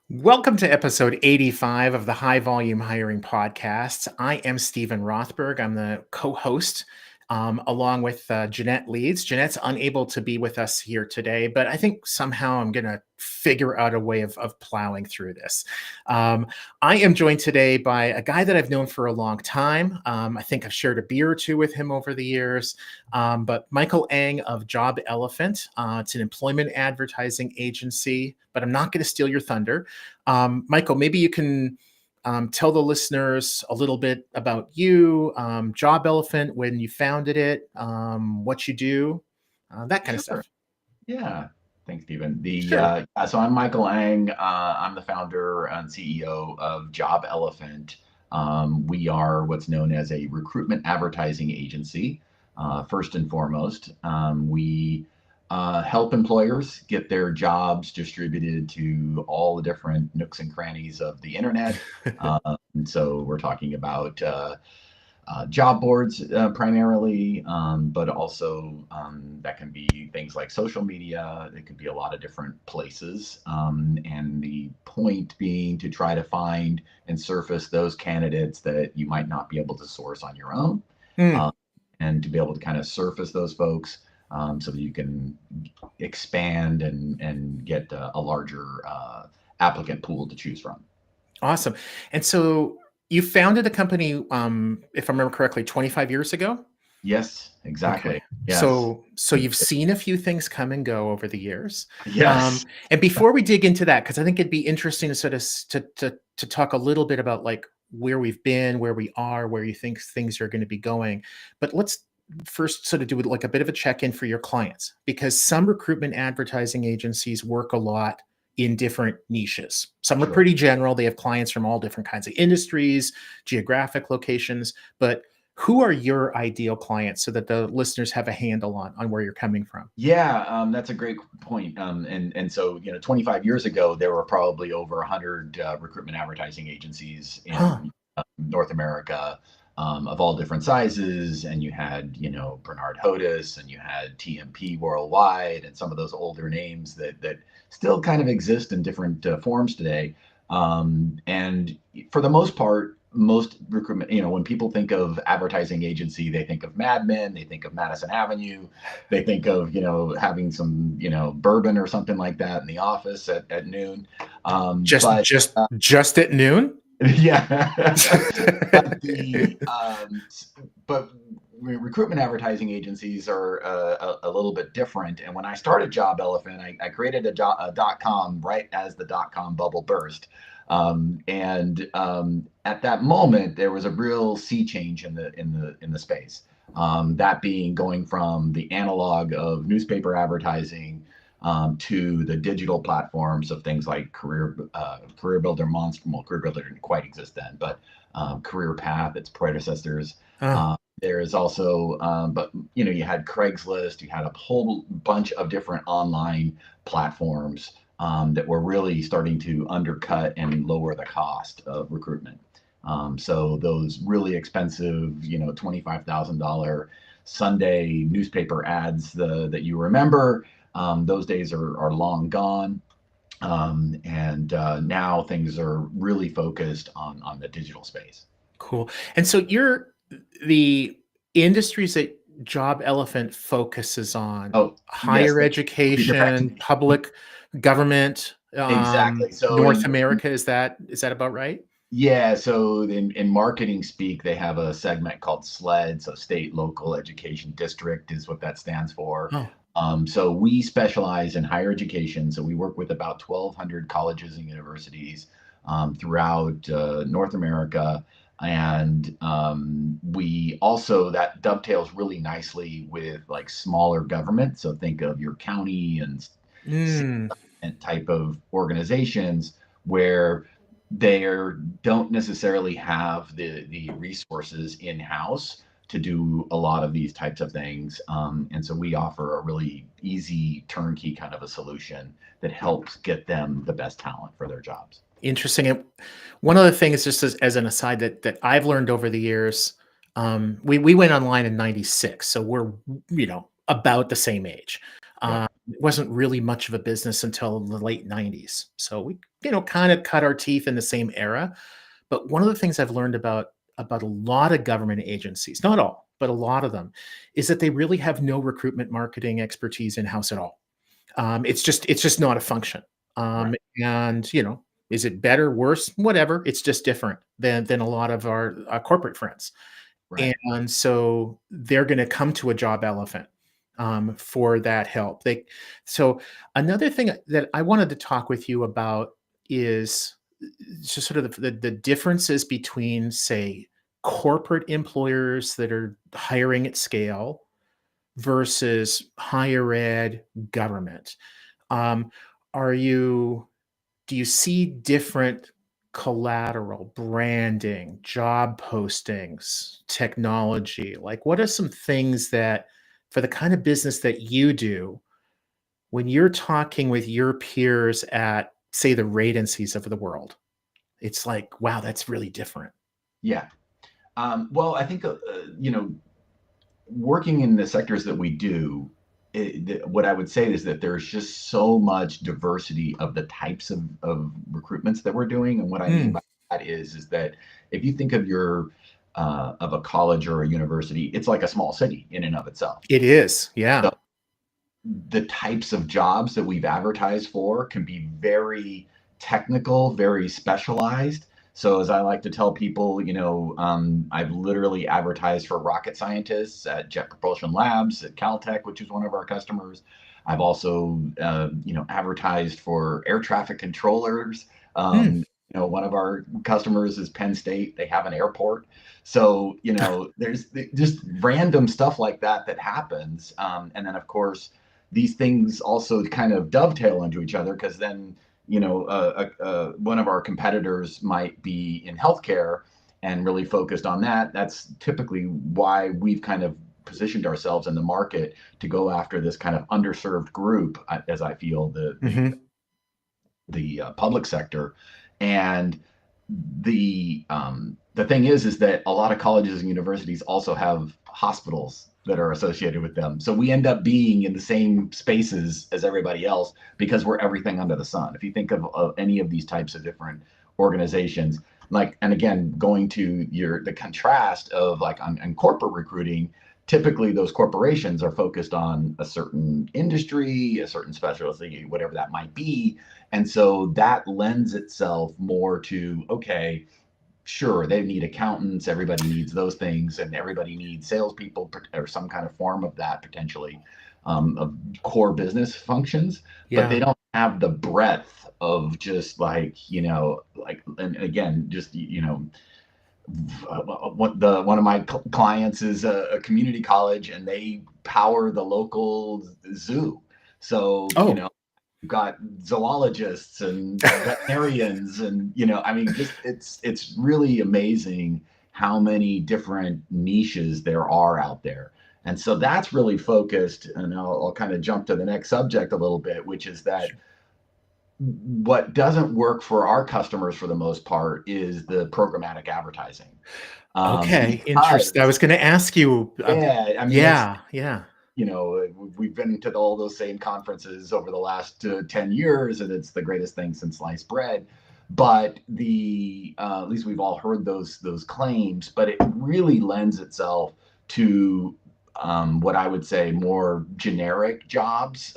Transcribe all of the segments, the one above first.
Welcome to episode 85 of the High Volume Hiring Podcast. I am Stephen Rothberg. I'm the co-host along with Jeanette Leeds. Jeanette's unable to be with us here today, but I think somehow I'm going to figure out a way of plowing through this. I am joined today by a guy that I've known for a long time. I think I've shared a beer or two with him over the years, but Michael Ang of Jobelephant. It's an employment advertising agency, but I'm not going to steal your thunder. Michael, maybe you can tell the listeners a little bit about you, Jobelephant, when you founded it, what you do, that kind of Sure. stuff. Yeah. Thanks, Stephen. Sure. So I'm Michael Ang. I'm the founder and CEO of Jobelephant. We are what's known as a recruitment advertising agency. First and foremost, we help employers get their jobs distributed to all the different nooks and crannies of the internet. And so we're talking about job boards primarily, but also that can be things like social media. It could be a lot of different places. And the point being to try to find and surface those candidates that you might not be able to source on your own, Mm, uh, and to be able to kind of surface those folks so that you can expand and get a larger applicant pool to choose from. awesome. And so you founded a company, if I remember correctly, 25 years ago? Yes, Okay. exactly. Yes. So you've seen a few things come and go over the years. Yes. And before we dig into that, because I think it'd be interesting to sort of to talk a little bit about like where we've been, where we are, where you think things are going to be going. But let's first sort of do like a bit of a check-in for your clients, because some recruitment advertising agencies work a lot in different niches. Some are Sure. pretty general. They have clients from all different kinds of industries, geographic locations, but who are your ideal clients so that the listeners have a handle on where you're coming from? Yeah, that's a great point. And so 25 years ago, there were probably over 100 recruitment advertising agencies Huh. in North America, of all different sizes. And you had, Bernard Hodis, and you had TMP Worldwide, and some of those older names that still kind of exist in different forms today. And for the most part, most recruitment, when people think of advertising agency, they think of Mad Men, they think of Madison Avenue, they think of having some bourbon or something like that in the office at noon. um, Just but just just at noon? yeah. but the but recruitment advertising agencies are a little bit different. And when I started Jobelephant, I created a .com right as the .com bubble burst. And at that moment, there was a real sea change in the space. That being going from the analog of newspaper advertising to the digital platforms of things like Career Builder Monster. Well, Career Builder didn't quite exist then, but Career Path, its predecessors. Oh, There is also, but you had Craigslist, you had a whole bunch of different online platforms that were really starting to undercut and lower the cost of recruitment. So those really expensive, $25,000 Sunday newspaper ads that you remember, those days are long gone. And now things are really focused on the digital space. cool. And so you're the industries that Jobelephant focuses on: Oh, yes, higher thank you. You're education, right. public, government, Exactly. So North America. Is that about right? yeah, so in marketing speak, they have a segment called SLED, so State Local Education District is what that stands for. Oh, So we specialize in higher education. So we work with about 1,200 colleges and universities throughout North America. And we also, that dovetails really nicely with like smaller government. So think of your county and city mm, government type of organizations where they don't necessarily have the resources in house to do a lot of these types of things. And so we offer a really easy turnkey kind of a solution that helps get them the best talent for their jobs. interesting. And one of the things, just as an aside, that I've learned over the years, we went online in '96, so we're about the same age. Yeah. It wasn't really much of a business until the late '90s, so kind of cut our teeth in the same era. But one of the things I've learned about a lot of government agencies, not all, but a lot of them, is that they really have no recruitment marketing expertise in-house at all. It's just not a function. Right. And is it better, worse, whatever? It's just different than a lot of our corporate friends. Right. And so they're going to come to a job elephant for that help. So another thing that I wanted to talk with you about is just sort of the differences between, say, corporate employers that are hiring at scale versus higher ed government. Um, are you Do you see different collateral, branding, job postings, technology? Like, what are some things that, for the kind of business that you do, when you're talking with your peers at, say, the Radencies of the world, it's like, wow, that's really different. Yeah. Well, I think working in the sectors that we do, what I would say is that there's just so much diversity of the types of recruitments that we're doing. And what I mean Mm, by that is that if you think of of a college or a university, it's like a small city in and of itself. it is, yeah. So the types of jobs that we've advertised for can be very technical, very specialized. So, as I like to tell people, I've literally advertised for rocket scientists at Jet Propulsion Labs at Caltech, which is one of our customers. I've also, advertised for air traffic controllers. Mm. One of our customers is Penn State. They have an airport. So, there's just random stuff like that happens. And then, of course, these things also kind of dovetail into each other because then one of our competitors might be in healthcare and really focused on that. That's typically why we've kind of positioned ourselves in the market to go after this kind of underserved group, as I feel Mhm. the public sector. And the thing is that a lot of colleges and universities also have hospitals that are associated with them. So we end up being in the same spaces as everybody else because we're everything under the sun. If you think of any of these types of different organizations, like, and again, going to the contrast of like on corporate recruiting, typically those corporations are focused on a certain industry, a certain specialty, whatever that might be. And so that lends itself more to, okay, sure, they need accountants, everybody needs those things, and everybody needs salespeople or some kind of form of that potentially, of core business functions, but they Yeah. don't have the breadth of just and again, just, one of my clients is a community college and they power the local zoo. So, Oh. you've got zoologists and veterinarians and I mean, just it's really amazing how many different niches there are out there. And so that's really focused, and I'll kind of jump to the next subject a little bit, which is that what doesn't work for our customers for the most part is the programmatic advertising. Okay, interesting. I Because was gonna ask you, yeah, I mean, yeah, yeah. we've been to all those same conferences over the last 10 years, and it's the greatest thing since sliced bread. But at least we've all heard those claims, but it really lends itself to what I would say more generic jobs,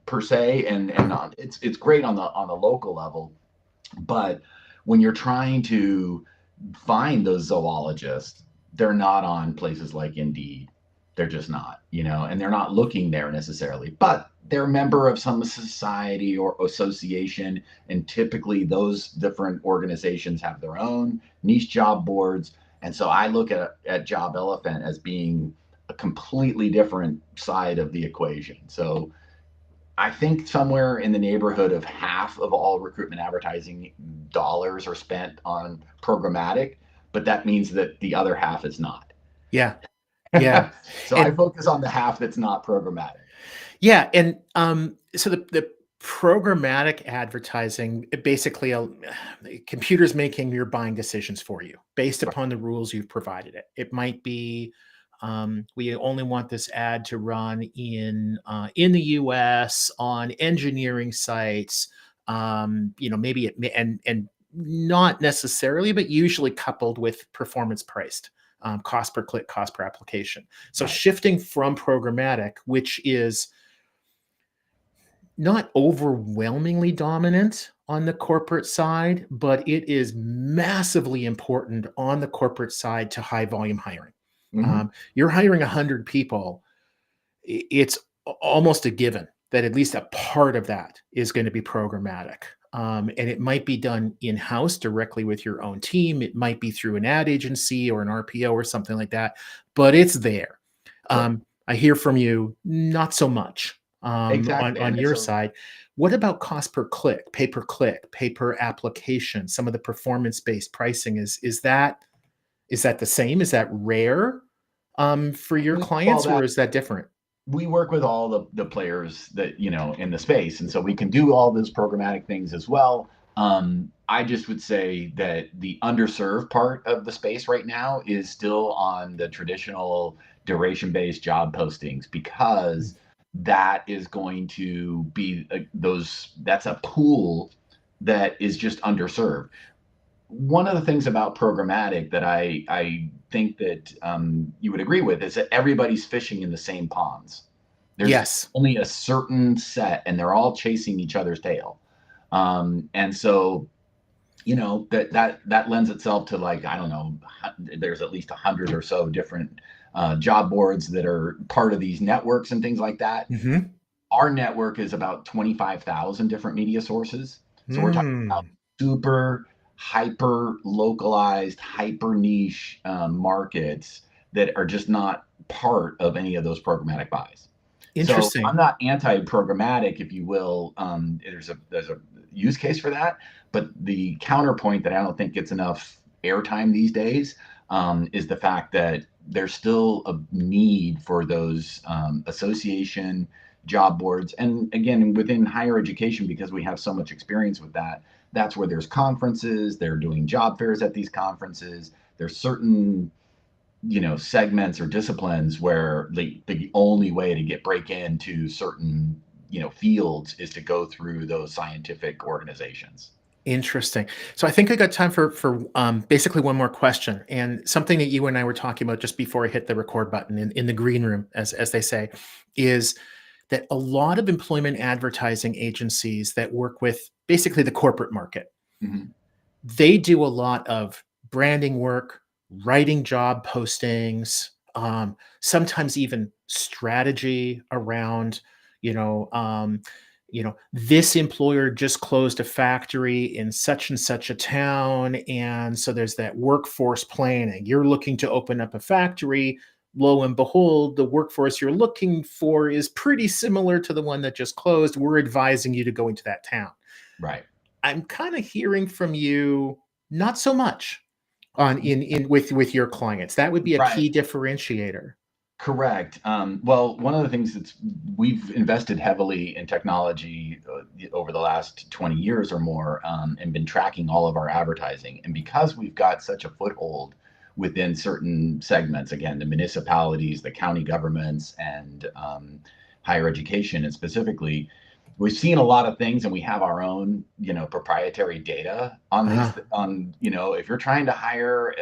per se, and not, it's great on the local level, but when you're trying to find those zoologists, they're not on places like Indeed. They're just not, and they're not looking there necessarily, but they're a member of some society or association. And typically those different organizations have their own niche job boards. And so I look at Jobelephant as being a completely different side of the equation. So I think somewhere in the neighborhood of half of all recruitment advertising dollars are spent on programmatic, but that means that the other half is not. Yeah, yeah, So I and focus on the half that's not programmatic. yeah, and, so the programmatic advertising, it basically, the computer's making your buying decisions for you based Right. upon the rules you've provided it. It might be, we only want this ad to run in the US on engineering sites, Maybe and not necessarily, but usually coupled with performance priced, cost per click, cost per application. So Right. shifting from programmatic, which is not overwhelmingly dominant on the corporate side, but it is massively important on the corporate side to high volume hiring. Hmm. You're hiring 100 people, it's almost a given that at least a part of that is going to be programmatic. And it might be done in house directly with your own team. It might be through an ad agency or an RPO or something like that, but it's there. Sure. I hear from you, not so much Exactly. on And your so side. What about cost per click, pay per application? Some of the performance based pricing is that the same? Is that rare for your we call clients, that or is that different? we work with all the players that in the space, and so we can do all those programmatic things as well. I just would say that the underserved part of the space right now is still on the traditional duration-based job postings, because that is going to be that's a pool that is just underserved. One of the things about programmatic that I think that you would agree with is that everybody's fishing in the same ponds. There's Yes. only a certain set, and they're all chasing each other's tail. And so, that lends itself to, like, I don't know, there's at least 100 or so different job boards that are part of these networks and things like that. Mhm. Our network is about 25,000 different media sources. So we're talking about Mm. super hyper localized, hyper niche markets that are just not part of any of those programmatic buys. So I'm Interesting. not anti-programmatic, if you will. There's a use case for that, but the counterpoint that I don't think gets enough airtime these days is the fact that there's still a need for those association job boards. And again, within higher education, because we have so much experience with that, that's where there's conferences. They're doing job fairs at these conferences. There's certain segments or disciplines where the only way to break into certain fields is to go through those scientific organizations. Interesting. So I think I got time for basically one more question, and something that you and I were talking about just before I hit the record button in the green room, as they say, is that a lot of employment advertising agencies that work with basically the corporate market, Hmm. they do a lot of branding work, writing job postings, sometimes even strategy around, you know, um, this employer just closed a factory in such and such a town, and so there's that workforce planning. You're looking to open up a factory. Lo and behold, the workforce you're looking for is pretty similar to the one that just closed. We're advising you to go into that town. Right. I'm kind of hearing from you not so much on in with your clients. That would be a Right. key differentiator. Correct. Well, one of the things we've invested heavily in technology over the last 20 years or more, and been tracking all of our advertising. And because we've got such a foothold within certain segments, again, the municipalities, the county governments, and higher education, and specifically, we've seen a lot of things, and we have our own, proprietary data on Uh-huh. these. If you're trying to hire,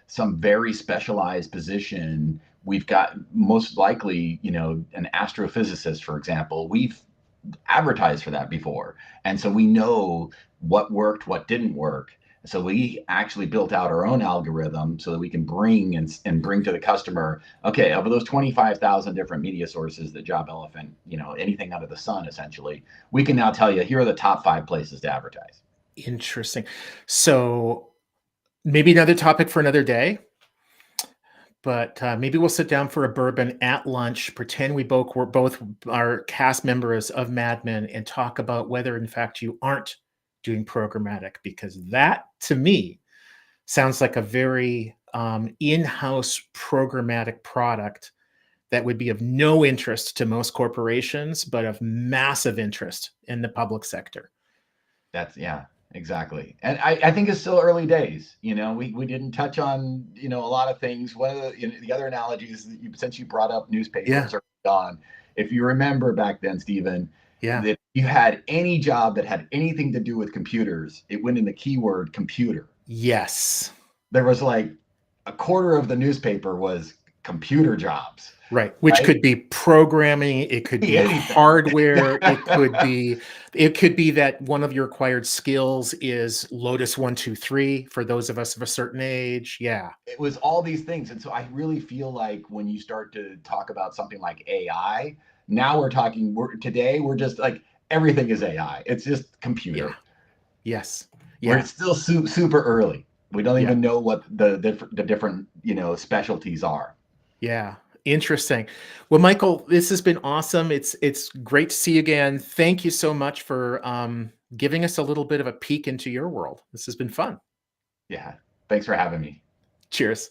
some very specialized position, we've got most likely, an astrophysicist, for example. We've advertised for that before. And so we know what worked, what didn't work. So we actually built out our own algorithm so that we can bring and bring to the customer, okay, of those 25,000 different media sources that Jobelephant, anything under the sun, essentially, we can now tell you, here are the top 5 places to advertise. Interesting. So maybe another topic for another day, but maybe we'll sit down for a bourbon at lunch, pretend we're both are cast members of Mad Men, and talk about whether, in fact, you aren't doing programmatic, because that, to me, sounds like a very in-house programmatic product that would be of no interest to most corporations, but of massive interest in the public sector. That's yeah, exactly. And I think it's still early days. We didn't touch on, a lot of things. One of the other analogies that since you brought up Yeah. newspapers early on, if you remember back then, Stephen, Yeah. That you had any job that had anything to do with computers, it went in the keyword computer. Yes. There was like a quarter of the newspaper was computer jobs, Right. Which right? could be programming, it could Be be anything. hardware, it could be that one of your acquired skills is Lotus 123 for those of us of a certain age. Yeah. It was all these things. And so I really feel like when you start to talk about something like AI, now we're just like everything is AI. It's just Yeah. computer. Yes. We're Yeah. still super early. We don't Yeah. even know what the different, specialties are. Yeah. Interesting. Well, Michael, this has been awesome. It's great to see you again. Thank you so much for giving us a little bit of a peek into your world. This has been fun. Yeah. Thanks for having me. Cheers.